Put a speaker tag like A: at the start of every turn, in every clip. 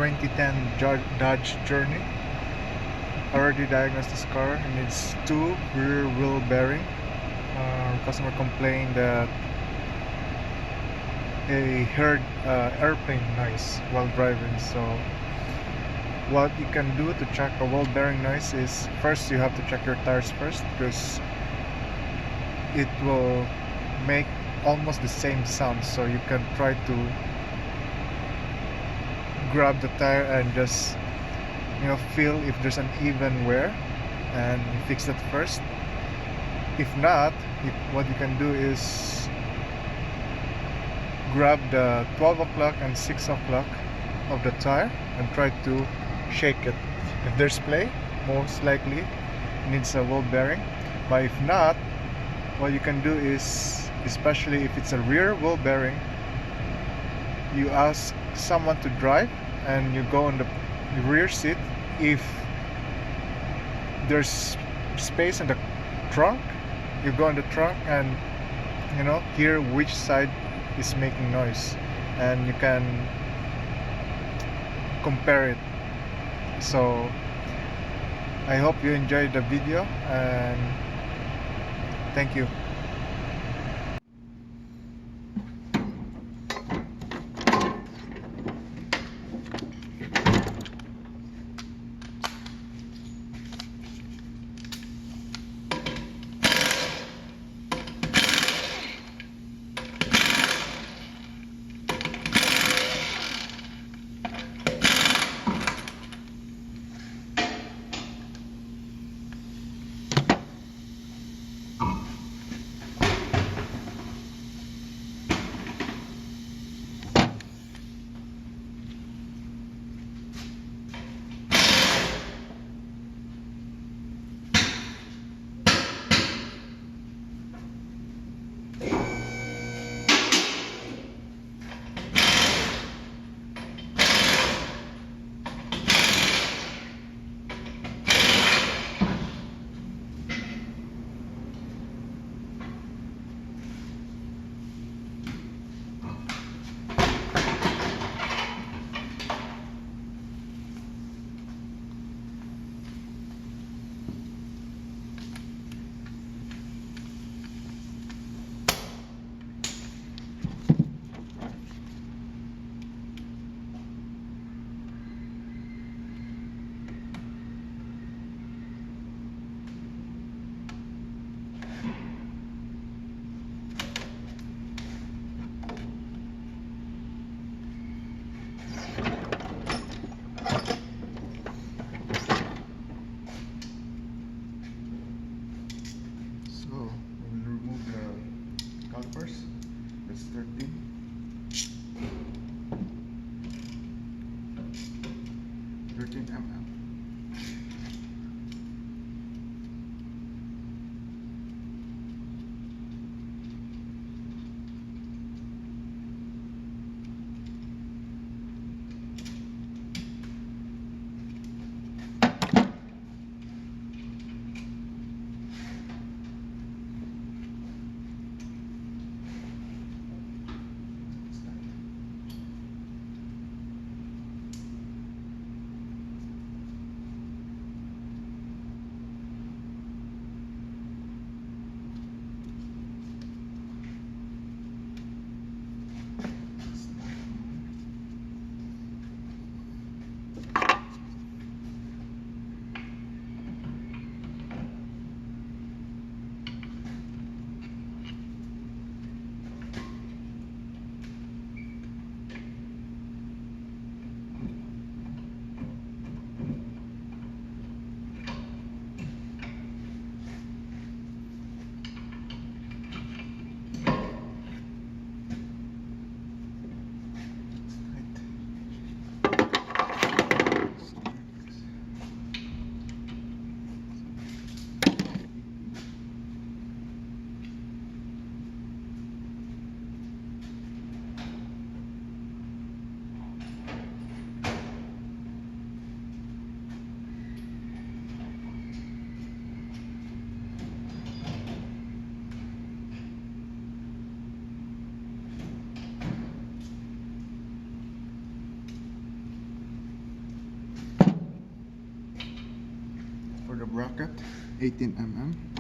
A: 2010 Dodge Journey. Already diagnosed this car. It needs 2 rear wheel bearing. Customer complained that he heard airplane noise while driving. So what you can do to check a wheel bearing noise is, first you have to check your tires first, because it will make almost the same sound. So you can try to grab the tire and just feel if there's an even wear, and fix that first. If not, what you can do is grab the 12 o'clock and 6 o'clock of the tire and try to shake it. If there's play, most likely it needs a wheel bearing. But if not, what you can do is, especially if it's a rear wheel bearing, you ask someone to drive and you go on the rear seat. If there's space in the trunk, you go in the trunk and hear which side is making noise, and you can compare it. So I hope you enjoyed the video, and thank you. So we will remove the calipers. That's 13. 13 mm. bracket, 18 mm.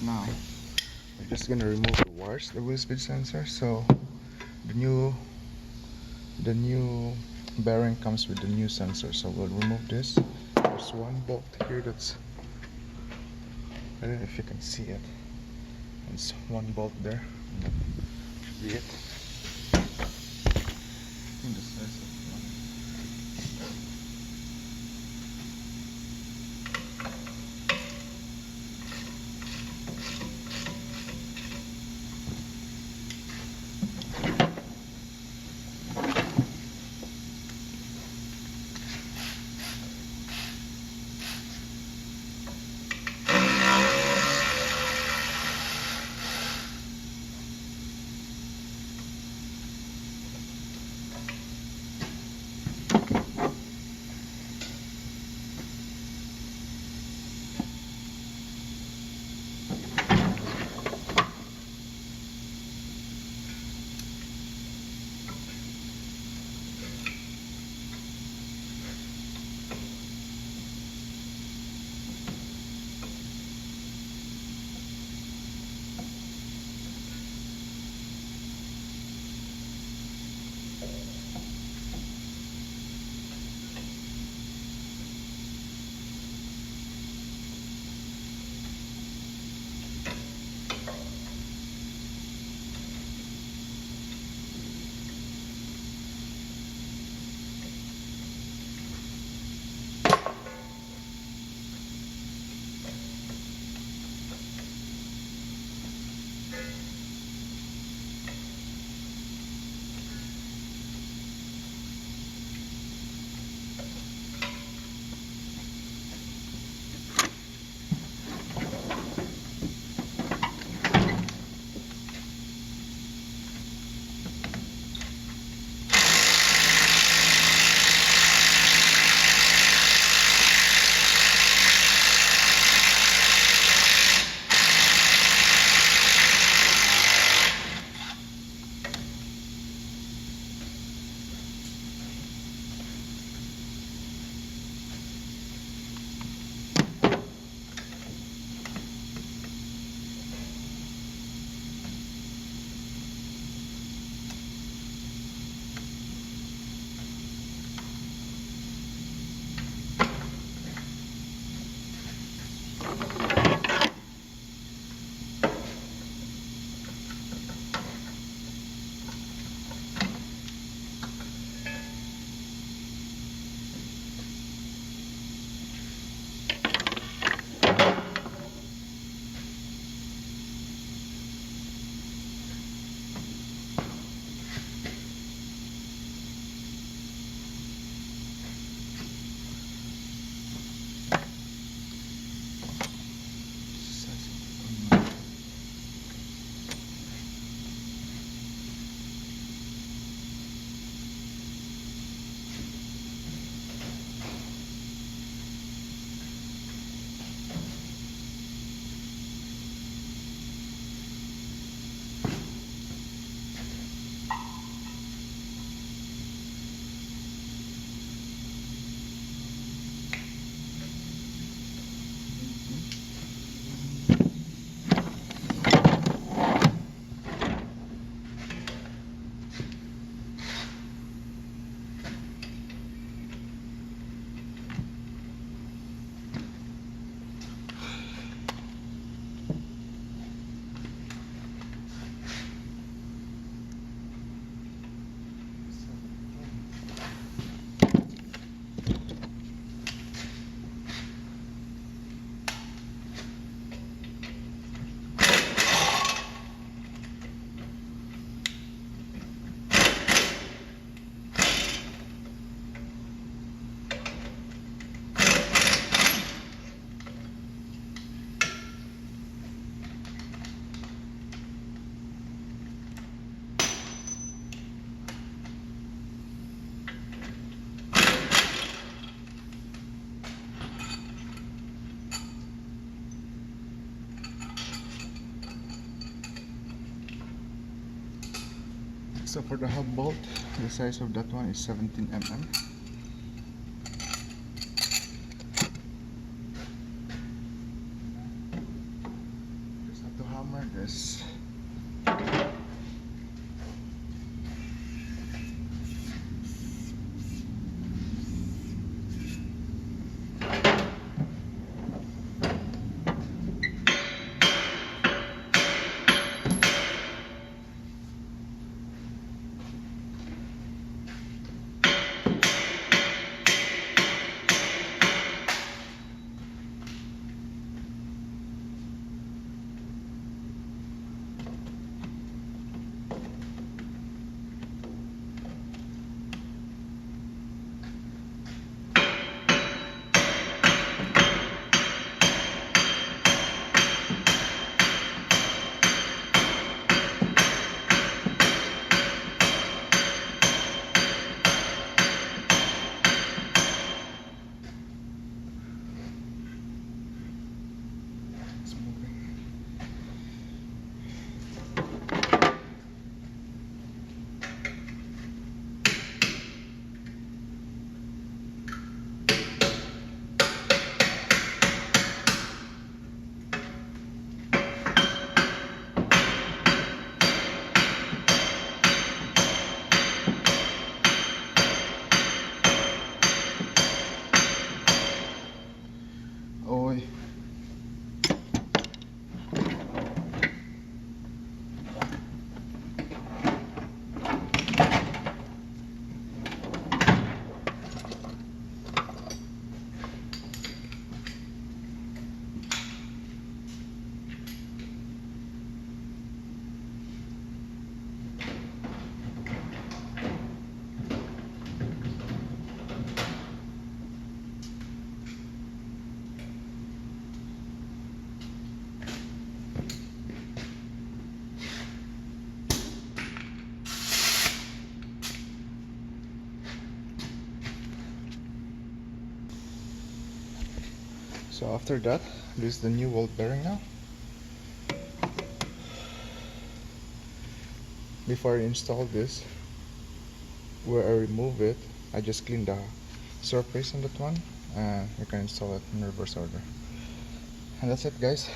A: now we're just gonna remove the wires, the wheel speed sensor. So the new bearing comes with the new sensor, so we'll remove this. There's one bolt here that's, I don't know if you can see it. There's one bolt there. That should be it. I think the size of one. So for the hub bolt, the size of that one is 17 mm. There's So after that, this is the new ball bearing now. Before I install this, where I remove it, I just clean the surface on that one, and you can install it in reverse order. And that's it, guys.